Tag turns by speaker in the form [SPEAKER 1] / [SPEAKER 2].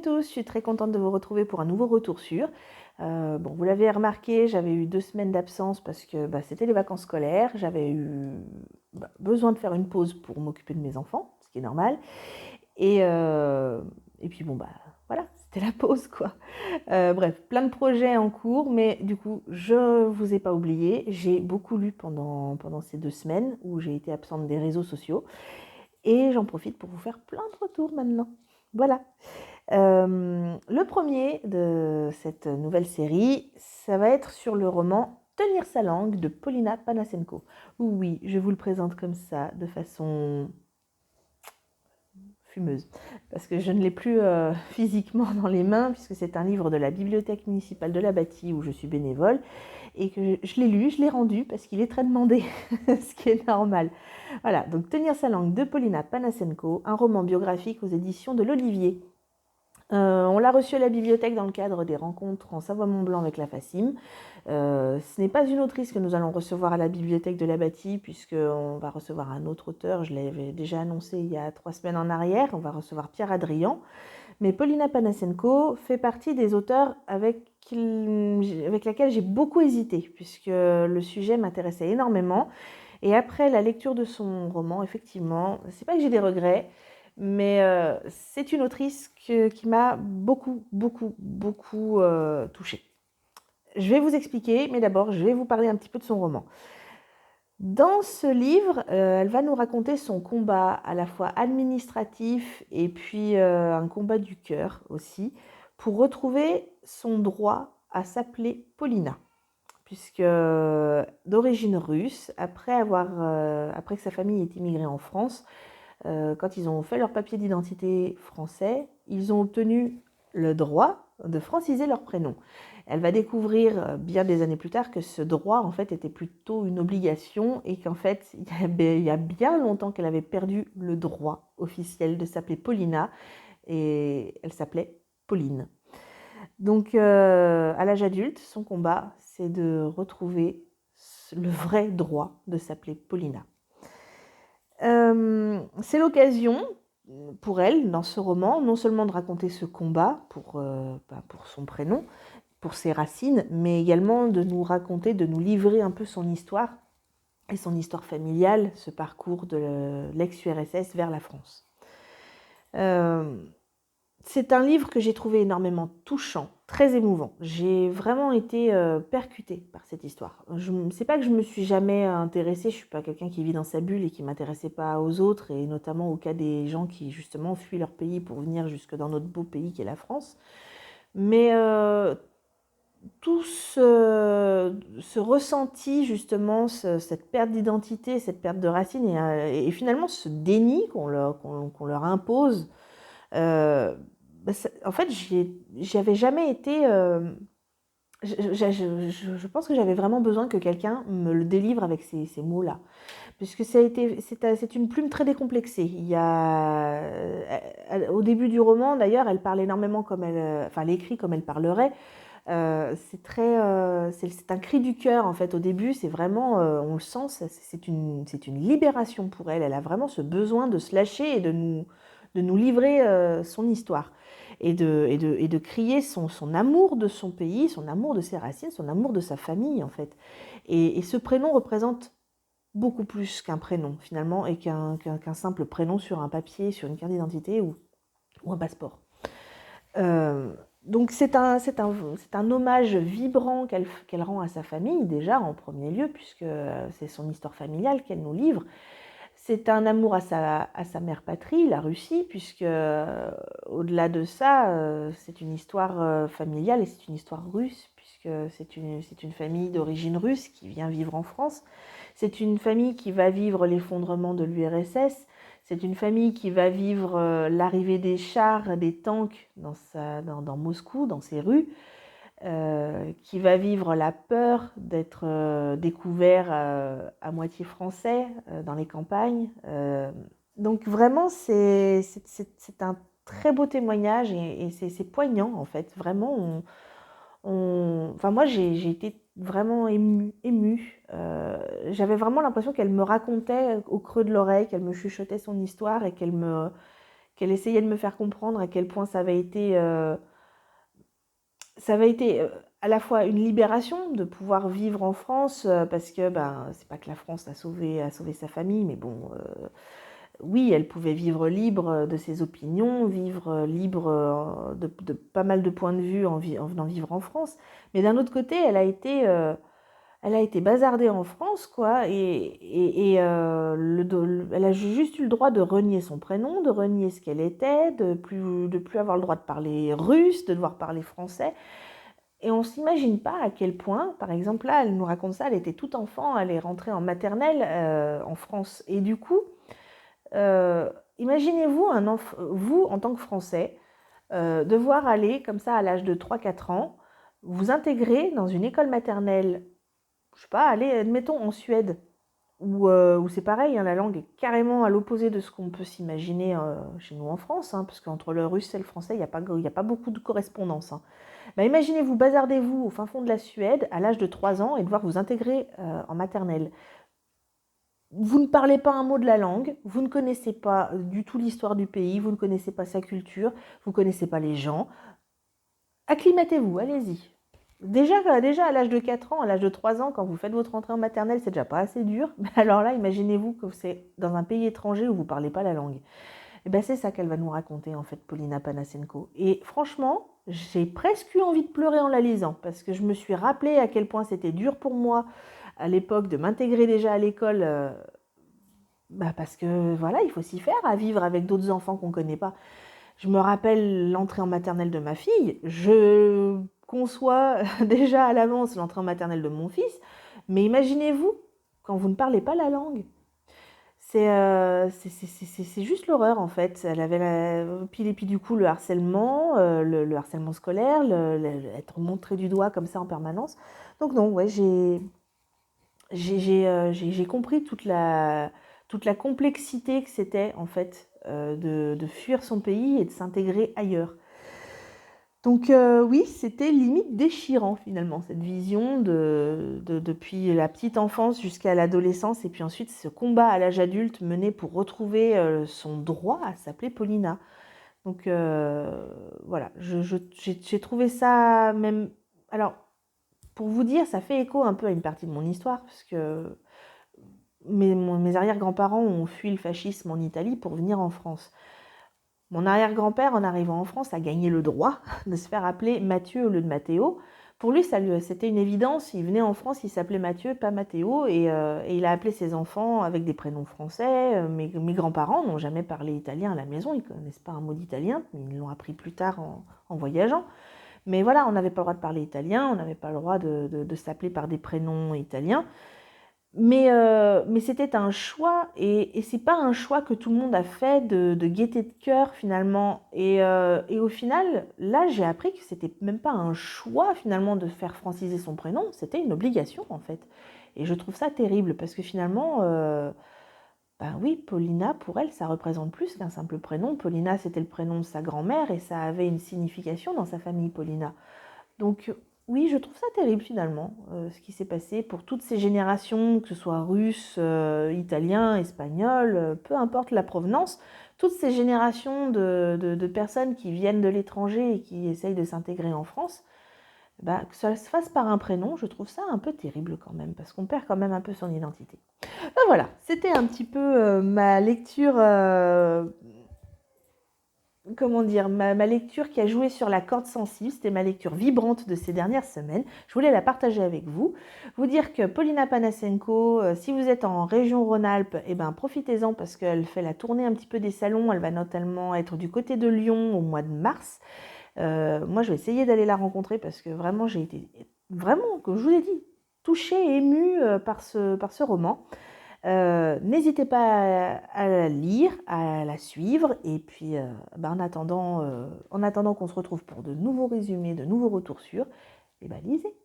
[SPEAKER 1] tous, je suis très contente de vous retrouver pour un nouveau retour sur. Bon, vous l'avez remarqué, j'avais eu 2 semaines d'absence parce que c'était les vacances scolaires. J'avais eu besoin de faire une pause pour m'occuper de mes enfants, ce qui est normal. Et puis bon, voilà, c'était la pause quoi. Bref, plein de projets en cours, mais du coup, je vous ai pas oublié. J'ai beaucoup lu pendant ces 2 semaines où j'ai été absente des réseaux sociaux. Et j'en profite pour vous faire plein de retours maintenant. Voilà. Le premier de cette nouvelle série, ça va être sur le roman Tenir sa langue de Polina Panasenko. Oui, je vous le présente comme ça, de façon fumeuse, parce que je ne l'ai plus physiquement dans les mains, puisque c'est un livre de la bibliothèque municipale de la Bâtie où je suis bénévole, et que je l'ai lu, je l'ai rendu, parce qu'il est très demandé, ce qui est normal. Voilà, donc Tenir sa langue de Polina Panasenko, un roman biographique aux éditions de l'Olivier. On l'a reçu à la bibliothèque dans le cadre des rencontres en Savoie-Mont-Blanc avec la FACIM. Ce n'est pas une autrice que nous allons recevoir à la bibliothèque de la Bâtie, puisqu'on va recevoir un autre auteur, je l'avais déjà annoncé il y a 3 semaines en arrière, on va recevoir Pierre Adrian. Mais Polina Panasenko fait partie des auteurs avec laquelle j'ai beaucoup hésité, puisque le sujet m'intéressait énormément. Et après la lecture de son roman, effectivement, c'est pas que j'ai des regrets, mais c'est une autrice qui m'a beaucoup, beaucoup, beaucoup touchée. Je vais vous expliquer, mais d'abord, je vais vous parler un petit peu de son roman. Dans ce livre, elle va nous raconter son combat à la fois administratif et puis un combat du cœur aussi, pour retrouver son droit à s'appeler Polina. Puisque d'origine russe, après que sa famille ait immigré en France, quand ils ont fait leur papier d'identité français, ils ont obtenu le droit de franciser leur prénom. Elle va découvrir bien des années plus tard que ce droit en fait était plutôt une obligation et qu'en fait il y a bien longtemps qu'elle avait perdu le droit officiel de s'appeler Paulina et elle s'appelait Pauline. Donc à l'âge adulte, son combat c'est de retrouver le vrai droit de s'appeler Paulina. C'est l'occasion pour elle, dans ce roman, non seulement de raconter ce combat pour son prénom, pour ses racines, mais également de nous raconter, de nous livrer un peu son histoire et son histoire familiale, ce parcours de l'ex-URSS vers la France. C'est un livre que j'ai trouvé énormément touchant, très émouvant. J'ai vraiment été percutée par cette histoire. C'est pas que je me suis jamais intéressée, je suis pas quelqu'un qui vit dans sa bulle et qui m'intéressait pas aux autres, et notamment au cas des gens qui justement fuient leur pays pour venir jusque dans notre beau pays qui est la France. Mais tout ce ressenti, justement, cette perte d'identité, cette perte de racines, et finalement ce déni qu'on leur impose, en fait, j'avais jamais été... je pense que j'avais vraiment besoin que quelqu'un me le délivre avec ces mots-là. Puisque c'est une plume très décomplexée. Au début du roman, d'ailleurs, elle parle énormément comme elle écrit comme elle parlerait. C'est un cri du cœur en fait. Au début, c'est vraiment, on le sent, c'est une libération pour elle. Elle a vraiment ce besoin de se lâcher et de nous livrer son histoire et de crier son amour de son pays, son amour de ses racines, son amour de sa famille en fait. Et ce prénom représente beaucoup plus qu'un prénom finalement et qu'un simple prénom sur un papier, sur une carte d'identité ou un passeport. Donc c'est un hommage vibrant qu'elle rend à sa famille déjà en premier lieu, puisque c'est son histoire familiale qu'elle nous livre. C'est un amour à sa mère patrie, la Russie, puisque au-delà de ça, c'est une histoire familiale et c'est une histoire russe, puisque c'est une famille d'origine russe qui vient vivre en France. C'est une famille qui va vivre l'effondrement de l'URSS. C'est une famille qui va vivre l'arrivée des chars, des tanks dans Moscou, dans ses rues, qui va vivre la peur d'être découvert à moitié français dans les campagnes. Donc vraiment, c'est un très beau témoignage et c'est poignant en fait. Vraiment, enfin moi j'ai été vraiment émue. J'avais vraiment l'impression qu'elle me racontait au creux de l'oreille, qu'elle me chuchotait son histoire et qu'elle qu'elle essayait de me faire comprendre à quel point ça avait été à la fois une libération de pouvoir vivre en France, parce que c'est pas que la France a sauvé sa famille, mais bon, oui, elle pouvait vivre libre de ses opinions, vivre libre de pas mal de points de vue en venant vivre en France. Mais d'un autre côté, elle a été bazardée en France, quoi, elle a juste eu le droit de renier son prénom, de renier ce qu'elle était, de plus avoir le droit de parler russe, de devoir parler français. Et on ne s'imagine pas à quel point, par exemple, là, elle nous raconte ça, elle était toute enfant, elle est rentrée en maternelle en France. Et du coup, imaginez-vous, vous, en tant que Français, devoir aller comme ça à l'âge de 3-4 ans, vous intégrer dans une école maternelle, je sais pas, aller, admettons, en Suède, où c'est pareil, hein, la langue est carrément à l'opposé de ce qu'on peut s'imaginer chez nous en France, hein, parce qu'entre le russe et le français, il y a pas beaucoup de correspondance. Hein. Imaginez-vous, bazardez-vous au fin fond de la Suède à l'âge de 3 ans et devoir vous intégrer en maternelle. Vous ne parlez pas un mot de la langue, vous ne connaissez pas du tout l'histoire du pays, vous ne connaissez pas sa culture, vous ne connaissez pas les gens. Acclimatez-vous, allez-y. Déjà à l'âge de 4 ans, à l'âge de 3 ans, quand vous faites votre entrée en maternelle, c'est déjà pas assez dur. Mais alors là, imaginez-vous que c'est dans un pays étranger où vous ne parlez pas la langue. Et c'est ça qu'elle va nous raconter, en fait, Polina Panasenko. Et franchement, j'ai presque eu envie de pleurer en la lisant, parce que je me suis rappelé à quel point c'était dur pour moi, à l'époque, de m'intégrer déjà à l'école, parce que, voilà, il faut s'y faire, à vivre avec d'autres enfants qu'on ne connaît pas. Je me rappelle l'entrée en maternelle de ma fille, je conçois déjà à l'avance l'entrée en maternelle de mon fils, mais imaginez-vous, quand vous ne parlez pas la langue. C'est juste l'horreur en fait. Elle avait puis du coup le harcèlement, le harcèlement scolaire, être montré du doigt comme ça en permanence. Donc non, ouais, j'ai compris toute la complexité que c'était en fait de fuir son pays et de s'intégrer ailleurs. Donc oui, c'était limite déchirant finalement, cette vision depuis la petite enfance jusqu'à l'adolescence et puis ensuite ce combat à l'âge adulte mené pour retrouver son droit à s'appeler Paulina. Donc voilà, j'ai trouvé ça même... Alors, pour vous dire, ça fait écho un peu à une partie de mon histoire, parce que mes arrière-grands-parents ont fui le fascisme en Italie pour venir en France. Mon arrière-grand-père, en arrivant en France, a gagné le droit de se faire appeler Mathieu au lieu de Mathéo. Pour lui, c'était une évidence. Il venait en France, il s'appelait Mathieu, pas Mathéo, et il a appelé ses enfants avec des prénoms français. Mes grands-parents n'ont jamais parlé italien à la maison, ils ne connaissent pas un mot d'italien, mais ils l'ont appris plus tard en voyageant. Mais voilà, on n'avait pas le droit de parler italien, on n'avait pas le droit de s'appeler par des prénoms italiens. Mais c'était un choix, et c'est pas un choix que tout le monde a fait de gaieté de cœur finalement. Et au final, là, j'ai appris que c'était même pas un choix finalement de faire franciser son prénom, c'était une obligation en fait. Et je trouve ça terrible parce que finalement, oui, Paulina, pour elle, ça représente plus qu'un simple prénom. Paulina, c'était le prénom de sa grand-mère et ça avait une signification dans sa famille, Paulina. Donc oui, je trouve ça terrible finalement, ce qui s'est passé pour toutes ces générations, que ce soit russe, italien, espagnol, peu importe la provenance, toutes ces générations de personnes qui viennent de l'étranger et qui essayent de s'intégrer en France, que ça se fasse par un prénom, je trouve ça un peu terrible quand même, parce qu'on perd quand même un peu son identité. Voilà, c'était un petit peu ma lecture... comment dire, ma lecture qui a joué sur la corde sensible, c'était ma lecture vibrante de ces dernières semaines. Je voulais la partager avec vous. Vous dire que Polina Panasenko, si vous êtes en région Rhône-Alpes, profitez-en parce qu'elle fait la tournée un petit peu des salons. Elle va notamment être du côté de Lyon au mois de mars. Moi, je vais essayer d'aller la rencontrer parce que vraiment, j'ai été, vraiment, comme je vous ai dit, touchée, émue par ce roman. N'hésitez pas à la lire, à la suivre, et puis en attendant qu'on se retrouve pour de nouveaux résumés, de nouveaux retours sur, lisez.